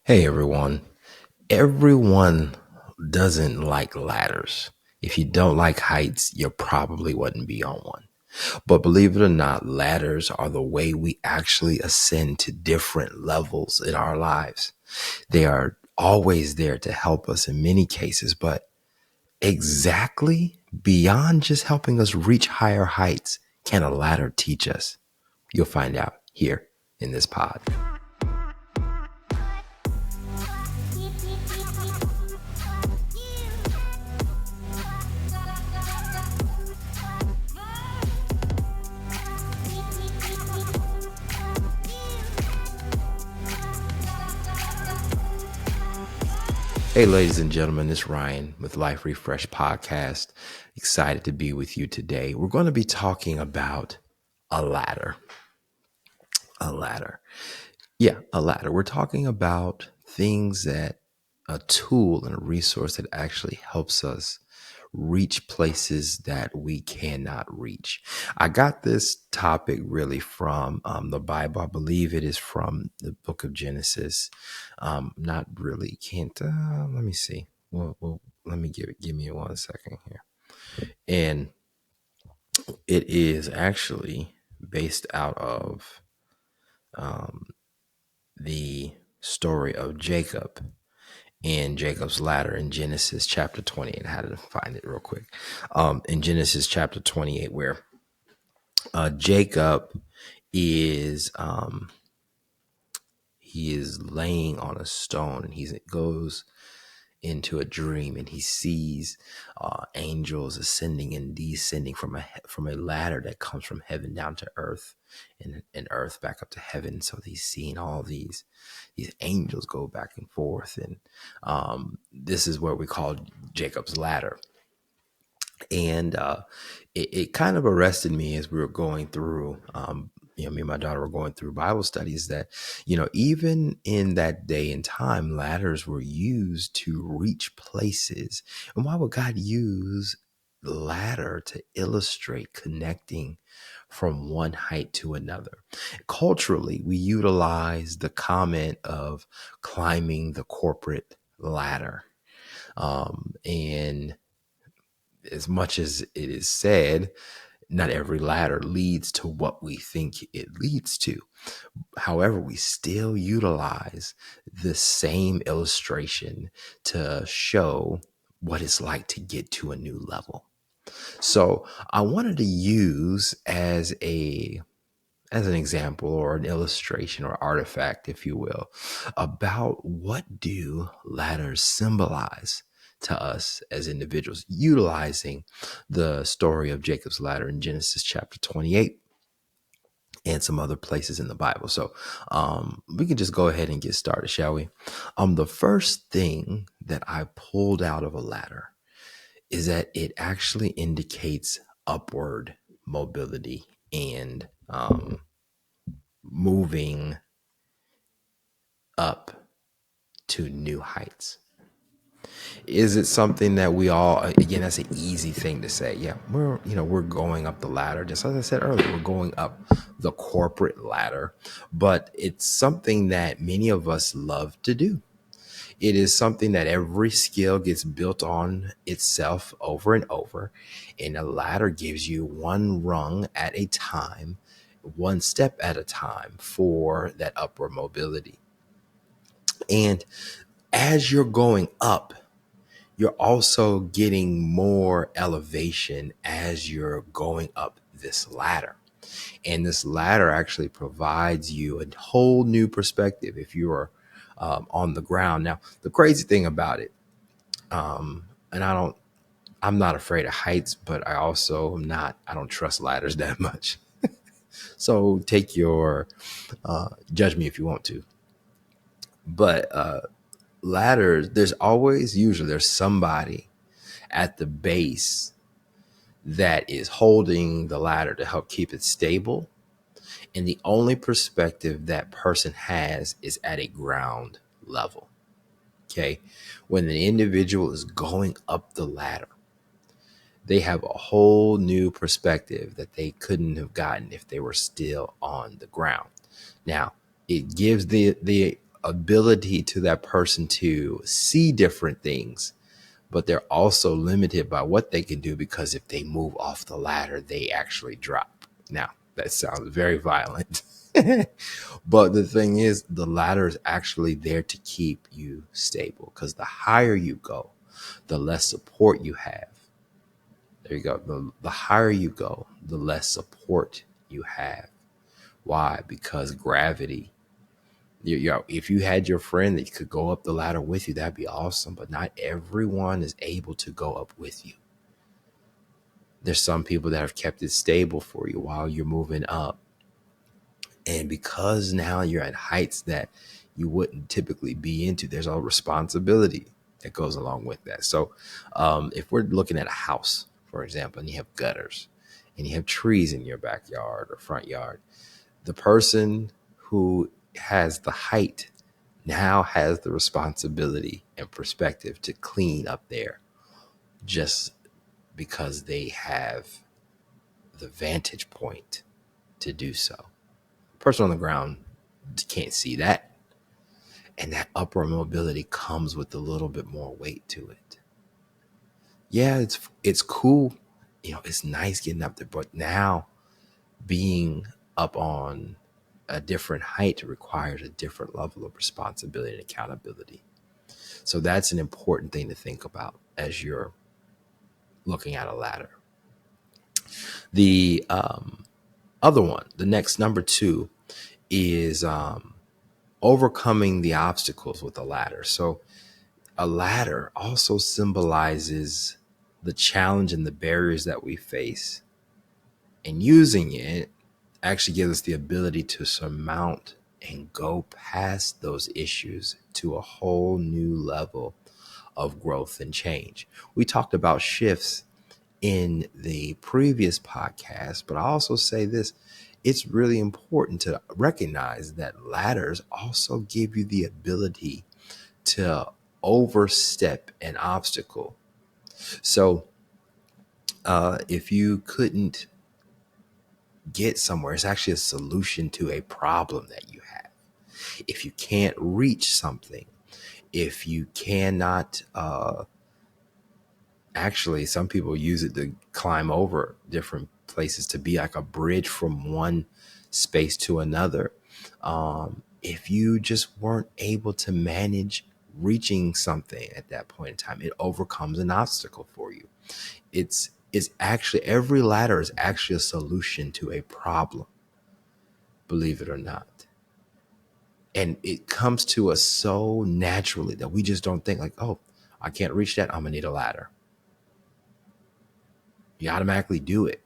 Hey everyone. Everyone doesn't like ladders. If you don't like heights, you probably wouldn't be on one. But believe it or not, ladders are the way we actually ascend to different levels in our lives. They are always there to help us in many cases, but exactly beyond just helping us reach higher heights, can a ladder teach us? You'll find out here in this pod. Hey, ladies and gentlemen, it's Ryan with Life Refresh Podcast. Excited to be with you today. We're going to be talking about a ladder. A ladder. Yeah, a ladder. We're talking about things that a tool and a resource that actually helps us reach places that we cannot reach. I got this topic really from the Bible. I believe it is from the book of Genesis. Not really. Can't. Let me see. Well, let me give me 1 second here. And it is actually based out of the story of Jacob and Jacob's ladder in Genesis chapter 20. And I had to find it real quick. In Genesis chapter 28, where Jacob is he is laying on a stone, and he goes into a dream, and he sees angels ascending and descending from a ladder that comes from heaven down to earth, and earth back up to heaven. So he's seeing all these angels go back and forth, and this is what we call Jacob's ladder. And it kind of arrested me as we were going through, me and my daughter were going through Bible studies, that, even in that day and time, ladders were used to reach places. And why would God use the ladder to illustrate connecting from one height to another? Culturally, we utilize the comment of climbing the corporate ladder. And as much as it is said, not every ladder leads to what we think it leads to. However, we still utilize the same illustration to show what it's like to get to a new level. So I wanted to use as an example, or an illustration, or artifact, if you will, about what do ladders symbolize to us as individuals, utilizing the story of Jacob's ladder in Genesis chapter 28 and some other places in the Bible. So we can just go ahead and get started, shall we? The first thing that I pulled out of a ladder is that it actually indicates upward mobility and moving up to new heights. Is it something that we all, again, that's an easy thing to say. Yeah, we're going up the ladder. Just as I said earlier, we're going up the corporate ladder, but it's something that many of us love to do. It is something that every skill gets built on itself over and over. And a ladder gives you one rung at a time, one step at a time, for that upward mobility. And as you're going up, you're also getting more elevation as you're going up this ladder. And this ladder actually provides you a whole new perspective if you are on the ground. Now, the crazy thing about it, and I'm not afraid of heights, but I don't trust ladders that much. So take your, judge me if you want to. But ladders, there's somebody at the base that is holding the ladder to help keep it stable. And the only perspective that person has is at a ground level. Okay. When the individual is going up the ladder, they have a whole new perspective that they couldn't have gotten if they were still on the ground. Now, it gives the ability to that person to see different things, but they're also limited by what they can do, because if they move off the ladder, they actually drop. Now, that sounds very violent. But the thing is, the ladder is actually there to keep you stable, because the higher you go, the less support you have. There you go. The higher you go, the less support you have. Why? Because gravity. If you had your friend that could go up the ladder with you, that'd be awesome. But not everyone is able to go up with you. There's some people that have kept it stable for you while you're moving up. And because now you're at heights that you wouldn't typically be into, there's a responsibility that goes along with that. So if we're looking at a house, for example, and you have gutters and you have trees in your backyard or front yard, the person who has the height now has the responsibility and perspective to clean up there, just because they have the vantage point to do so. Person on the ground can't see that. And that upward mobility comes with a little bit more weight to it. Yeah, it's cool. It's nice getting up there, but now being up on a different height requires a different level of responsibility and accountability. So that's an important thing to think about as you're looking at a ladder. The other one, the next number 2, is overcoming the obstacles with a ladder. So a ladder also symbolizes the challenge and the barriers that we face. And using it actually gives us the ability to surmount and go past those issues to a whole new level of growth and change. We talked about shifts in the previous podcast, but I also say this: it's really important to recognize that ladders also give you the ability to overstep an obstacle. So if you couldn't get somewhere, it's actually a solution to a problem that you have. If you can't reach something, if you cannot, actually, some people use it to climb over different places, to be like a bridge from one space to another. If you just weren't able to manage reaching something at that point in time, it overcomes an obstacle for you. It's actually, every ladder is actually a solution to a problem, believe it or not. And it comes to us so naturally that we just don't think like, oh, I can't reach that, I'm gonna need a ladder. You automatically do it.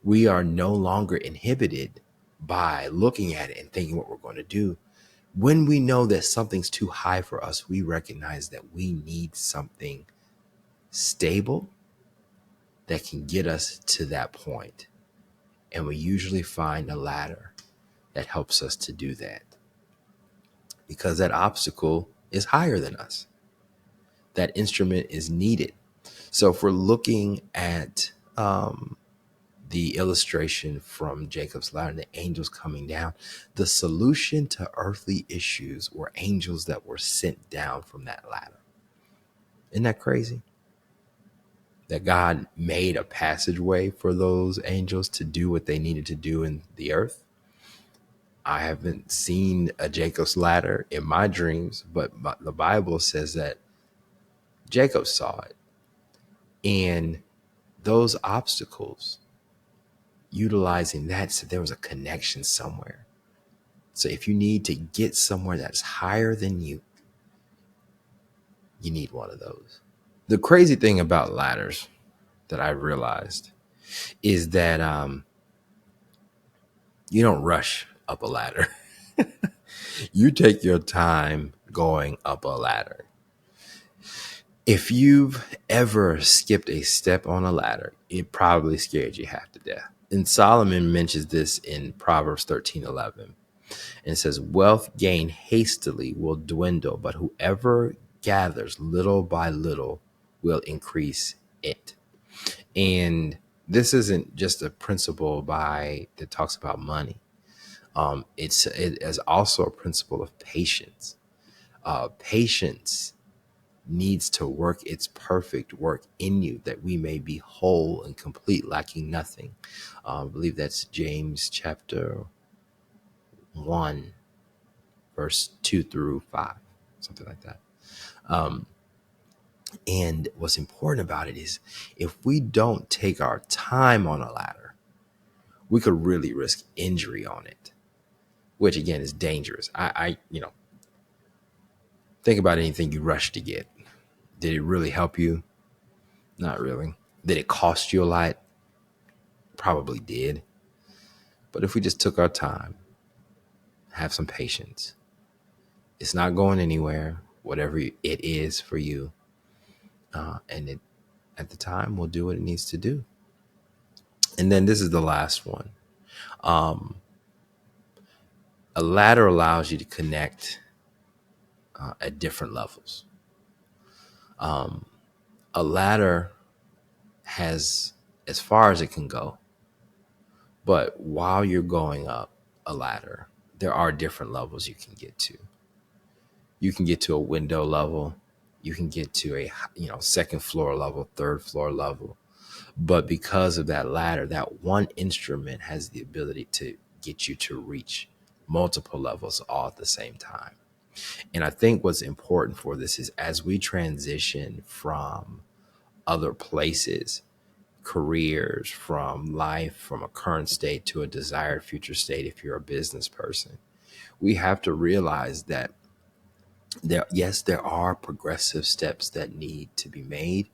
We are no longer inhibited by looking at it and thinking what we're going to do. When we know that something's too high for us, we recognize that we need something stable that can get us to that point. And we usually find a ladder that helps us to do that, because that obstacle is higher than us. That instrument is needed. So if we're looking at the illustration from Jacob's ladder, the angels coming down, the solution to earthly issues were angels that were sent down from that ladder. Isn't that crazy? That God made a passageway for those angels to do what they needed to do in the earth. I haven't seen a Jacob's ladder in my dreams, but the Bible says that Jacob saw it. And those obstacles, utilizing that, so there was a connection somewhere. So if you need to get somewhere that's higher than you need one of those. The crazy thing about ladders that I realized is that you don't rush up a ladder. You take your time going up a ladder. If you've ever skipped a step on a ladder, it probably scared you half to death. And Solomon mentions this in Proverbs 13:11. And it says, wealth gained hastily will dwindle, but whoever gathers little by little will increase it. And this isn't just a principle that talks about money. It is also a principle of patience. Patience needs to work its perfect work in you that we may be whole and complete, lacking nothing. I believe that's James chapter 1, verse 2 through 5, something like that. And what's important about it is if we don't take our time on a ladder, we could really risk injury on it, which again is dangerous. Think about anything you rush to get. Did it really help you? Not really. Did it cost you a lot? Probably did. But if we just took our time, have some patience, it's not going anywhere, whatever it is for you. And it, at the time, will do what it needs to do. And then this is the last one. A ladder allows you to connect at different levels. A ladder has as far as it can go. But while you're going up a ladder, there are different levels you can get to. You can get to a window level. You can get to a second floor level, third floor level. But because of that ladder, that one instrument has the ability to get you to reach multiple levels all at the same time. And I think what's important for this is as we transition from other places, careers, from life, from a current state to a desired future state, if you're a business person, we have to realize that there are progressive steps that need to be made.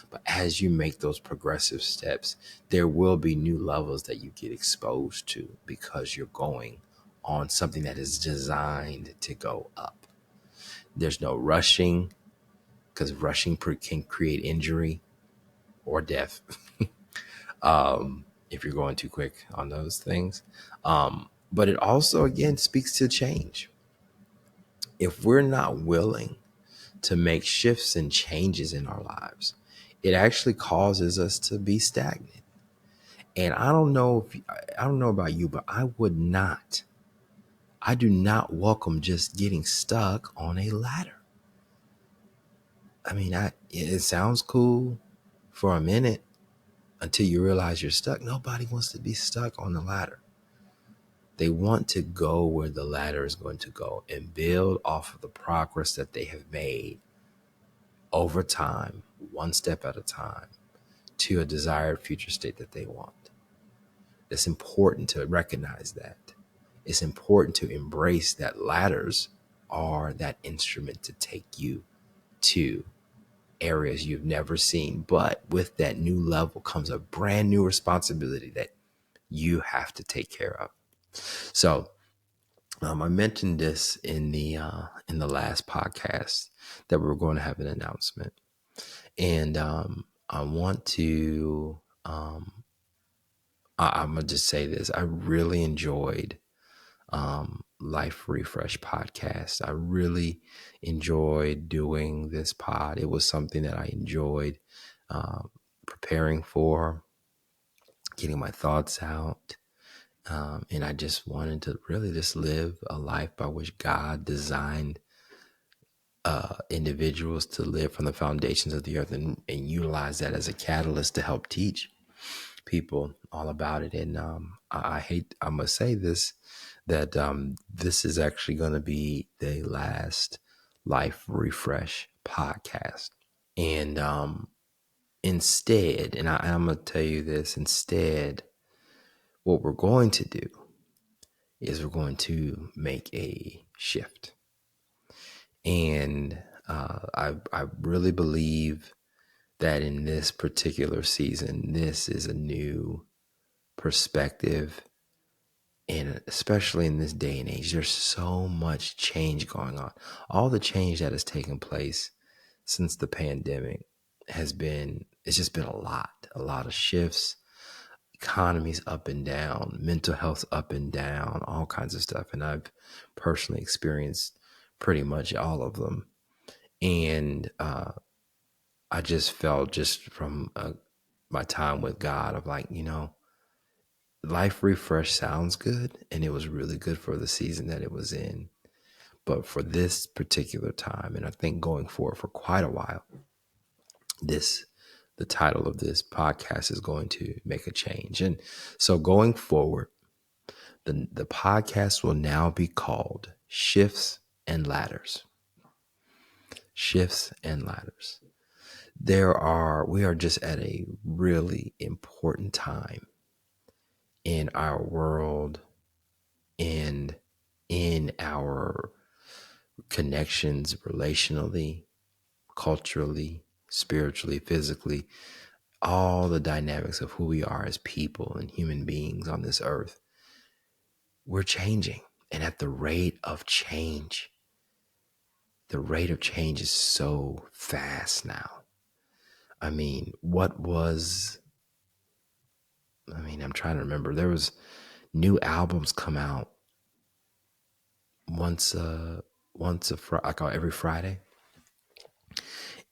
But as you make those progressive steps, there will be new levels that you get exposed to because you're going on something that is designed to go up. There's no rushing because rushing can create injury or death if you're going too quick on those things. But it also, again, speaks to change. If we're not willing to make shifts and changes in our lives, it actually causes us to be stagnant. And I don't know about you, but I do not welcome just getting stuck on a ladder. I mean, it sounds cool for a minute until you realize you're stuck. Nobody wants to be stuck on the ladder. They want to go where the ladder is going to go and build off of the progress that they have made over time, one step at a time, to a desired future state that they want. It's important to recognize that. It's important to embrace that ladders are that instrument to take you to areas you've never seen. But with that new level comes a brand new responsibility that you have to take care of. So I mentioned this in the last podcast that we were going to have an announcement, and I want to I'm gonna just say this: I really enjoyed Life Refresh podcast. I really enjoyed doing this pod. It was something that I enjoyed preparing for, getting my thoughts out. And I just wanted to really just live a life by which God designed individuals to live from the foundations of the earth, and utilize that as a catalyst to help teach people all about it. And I must say this, that this is actually going to be the last Life Refresh podcast. And instead, and I'm going to tell you this, instead, what we're going to do is we're going to make a shift. And I really believe that in this particular season, this is a new perspective. And especially in this day and age, there's so much change going on. All the change that has taken place since the pandemic it's just been a lot of shifts, economies up and down, mental health up and down, all kinds of stuff. And I've personally experienced pretty much all of them. And I just felt, just from my time with God, of like, Life Refresh sounds good, and it was really good for the season that it was in. But for this particular time, and I think going forward for quite a while, the title of this podcast is going to make a change. And so going forward, the podcast will now be called Shifts and Ladders. Shifts and Ladders. We are just at a really important time in our world and in our connections relationally, culturally, spiritually, physically, all the dynamics of who we are as people and human beings on this earth. We're changing. And at the rate of change is so fast now. I'm trying to remember. There was new albums come out every Friday,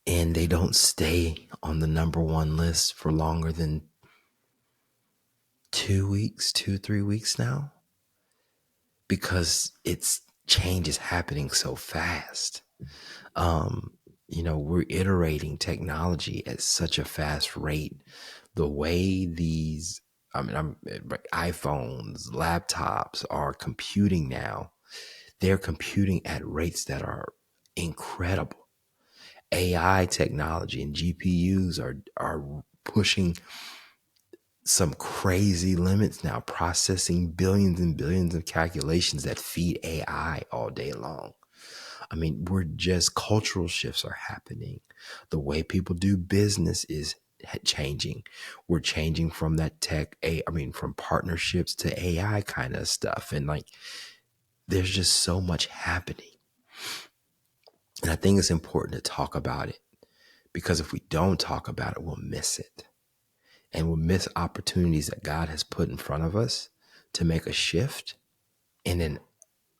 and they don't stay on the number one list for longer than 3 weeks now, because change is happening so fast. We're iterating technology at such a fast rate. The way iPhones, laptops are computing now, they're computing at rates that are incredible. AI technology and GPUs are pushing some crazy limits now, processing billions and billions of calculations that feed AI all day long. Cultural shifts are happening. The way people do business is changing. We're changing from that from partnerships to AI kind of stuff. And there's just so much happening. And I think it's important to talk about it, because if we don't talk about it, we'll miss it. And we'll miss opportunities that God has put in front of us to make a shift and then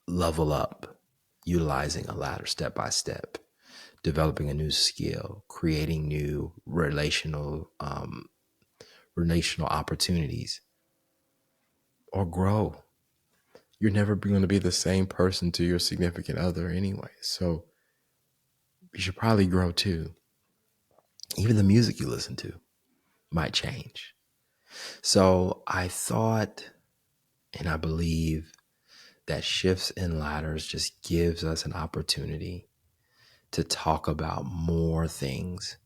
level up, utilizing a ladder step by step, developing a new skill, creating new relational opportunities, or grow. You're never going to be the same person to your significant other anyway. So you should probably grow too. Even the music you listen to might change. So I thought, and I believe, that Shifts and Ladders just gives us an opportunity to talk about more things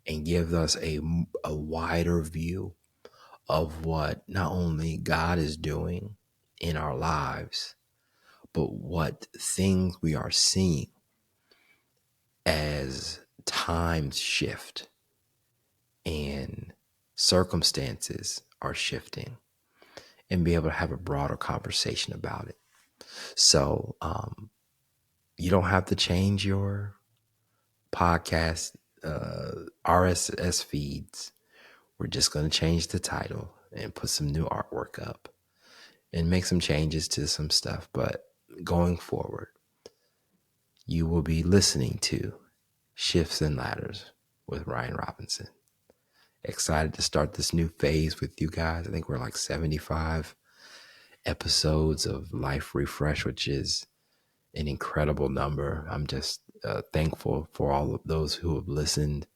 and give us a wider view of what not only God is doing in our lives, but what things we are seeing as times shift and circumstances are shifting, and be able to have a broader conversation about it. So you don't have to change your podcast RSS feeds. We're just going to change the title and put some new artwork up and make some changes to some stuff. But going forward, you will be listening to Shifts and Ladders with Ryan Robinson. Excited to start this new phase with you guys. I think we're like 75 episodes of Life Refresh, which is an incredible number. I'm just thankful for all of those who have listened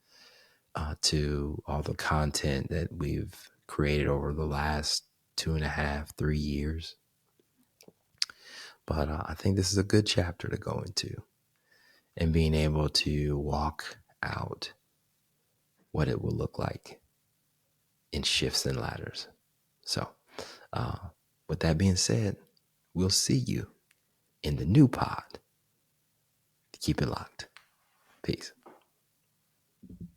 to all the content that we've created over the last 2.5, 3 years. But I think this is a good chapter to go into, and being able to walk out what it will look like in Shifts and Ladders. So with that being said, we'll see you in the new pod. Keep it locked. Peace.